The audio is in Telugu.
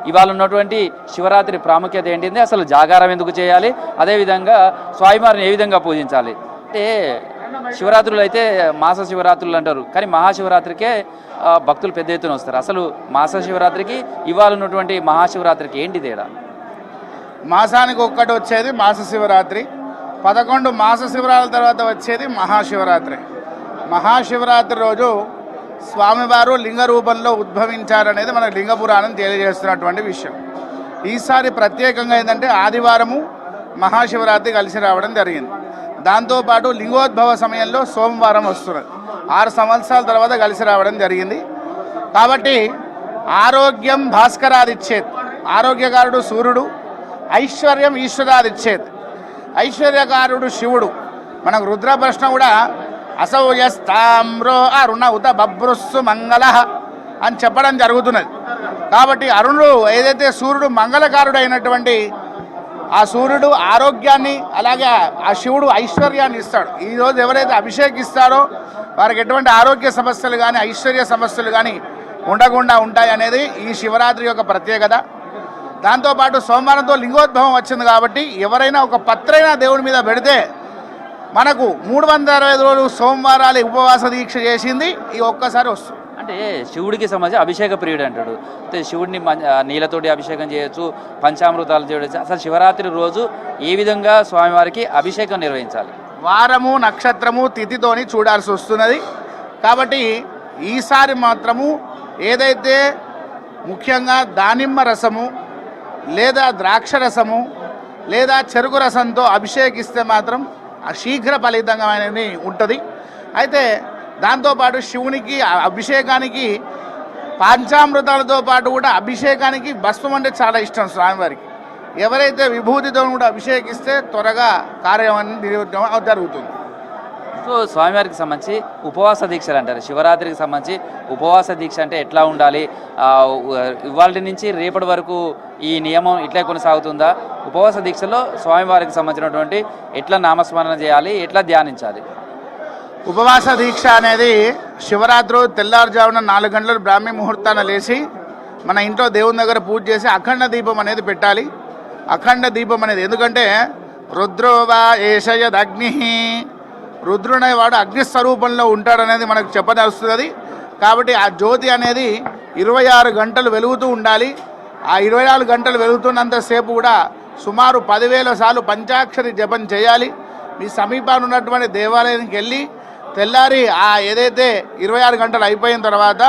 ఇవాళ ఉన్నటువంటి శివరాత్రి ప్రాముఖ్యత ఏంటింది, అసలు జాగారం ఎందుకు చేయాలి, అదేవిధంగా స్వామివారిని ఏ విధంగా పూజించాలి? అంటే శివరాత్రులు అయితే మాస శివరాత్రులు అంటారు, కానీ మహాశివరాత్రికే భక్తులు పెద్ద ఎత్తున వస్తారు. అసలు మాస శివరాత్రికి ఇవాళ ఉన్నటువంటి మహాశివరాత్రికి ఏంటి తేడా? మాసానికి ఒక్కటి వచ్చేది మాస శివరాత్రి, 11 మాస శివరాత్రుల తర్వాత వచ్చేది మహాశివరాత్రి. మహాశివరాత్రి రోజు స్వామివారు లింగ రూపంలో ఉద్భవించారనేది మన లింగ పురాణం తెలియజేస్తున్నటువంటి విషయం. ఈసారి ప్రత్యేకంగా ఏంటంటే ఆదివారము మహాశివరాత్రి కలిసి రావడం జరిగింది. దాంతోపాటు లింగోద్భవ సమయంలో సోమవారం వస్తున్నది. 6 సంవత్సరాల తర్వాత కలిసి రావడం జరిగింది. కాబట్టి ఆరోగ్యం భాస్కరాదిచ్చేది, ఆరోగ్యకారుడు సూర్యుడు, ఐశ్వర్యం ఈశ్వరాదిచ్చేది, ఐశ్వర్యకారుడు శివుడు. మనకు రుద్ర ప్రశ్న కూడా అసౌయస్తామ్రో అరుణ ఉత బభ్రుస్సు మంగళ అని చెప్పడం జరుగుతున్నది. కాబట్టి అరుణుడు ఏదైతే సూర్యుడు మంగళకారుడు అయినటువంటి ఆ సూర్యుడు ఆరోగ్యాన్ని, అలాగే ఆ శివుడు ఐశ్వర్యాన్ని ఇస్తాడు. ఈరోజు ఎవరైతే అభిషేకిస్తారో వారికి ఎటువంటి ఆరోగ్య సమస్యలు కానీ ఐశ్వర్య సమస్యలు కానీ ఉండకుండా ఉంటాయి అనేది ఈ శివరాత్రి యొక్క ప్రత్యేకత. దాంతోపాటు సోమవారంతో లింగోద్భవం వచ్చింది కాబట్టి ఎవరైనా ఒక పత్రైనా దేవుడి మీద పెడితే మనకు 365 రోజులు సోమవారాలు ఉపవాస దీక్ష చేసింది ఈ ఒక్కసారి వస్తుంది. అంటే శివుడికి సంబంధించి అభిషేక ప్రియుడు అంటాడు. అంటే శివుడిని నీళ్ళతోటి అభిషేకం చేయొచ్చు, పంచామృతాలు చేయవచ్చు. అసలు శివరాత్రి రోజు ఏ విధంగా స్వామివారికి అభిషేకం నిర్వహించాలి? వారము నక్షత్రము తిథితోని చూడాల్సి వస్తున్నది. కాబట్టి ఈసారి మాత్రము ఏదైతే ముఖ్యంగా దానిమ్మ రసము లేదా ద్రాక్ష రసము లేదా చెరుకు రసంతో అభిషేకిస్తే మాత్రం శీఘ్ర ఫలితంగా అనేది ఉంటుంది. అయితే దాంతోపాటు శివునికి అభిషేకానికి పంచామృతాలతో పాటు కూడా అభిషేకానికి భస్మం అంటే చాలా ఇష్టం స్వామివారికి. ఎవరైతే విభూతితో కూడా అభిషేకిస్తే త్వరగా కార్యం జరుగుతుంది. సో స్వామివారికి సంబంధించి ఉపవాస దీక్షలు అంటారు. శివరాత్రికి సంబంధించి ఉపవాస దీక్ష అంటే ఎట్లా ఉండాలి? ఇవాళ నుంచి రేపటి వరకు ఈ నియమం ఇట్లా కొనసాగుతుందా? ఉపవాస దీక్షలో స్వామివారికి సంబంధించినటువంటి ఎట్లా నామస్మరణ చేయాలి, ఎట్లా ధ్యానించాలి? ఉపవాస దీక్ష అనేది శివరాత్రి తెల్లారుజామున 4 గంటల బ్రాహ్మీ ముహూర్తాన లేచి మన ఇంట్లో దేవుని దగ్గర పూజ చేసి అఖండ దీపం అనేది పెట్టాలి. అఖండ దీపం అనేది ఎందుకంటే రుద్రోవా ఏషయదగ్ని, రుద్రుడనేవాడు అగ్నిస్వరూపంలో ఉంటాడనేది మనకు చెప్పదలుస్తుంది. కాబట్టి ఆ జ్యోతి అనేది 26 గంటలు వెలుగుతూ ఉండాలి. ఆ 24 గంటలు వెలుగుతున్నంతసేపు కూడా సుమారు 10,000 సార్లు పంచాక్షరి జపం చేయాలి. మీ సమీపాన్ని ఉన్నటువంటి దేవాలయానికి వెళ్ళి తెల్లారి ఆ ఏదైతే 26 గంటలు అయిపోయిన తర్వాత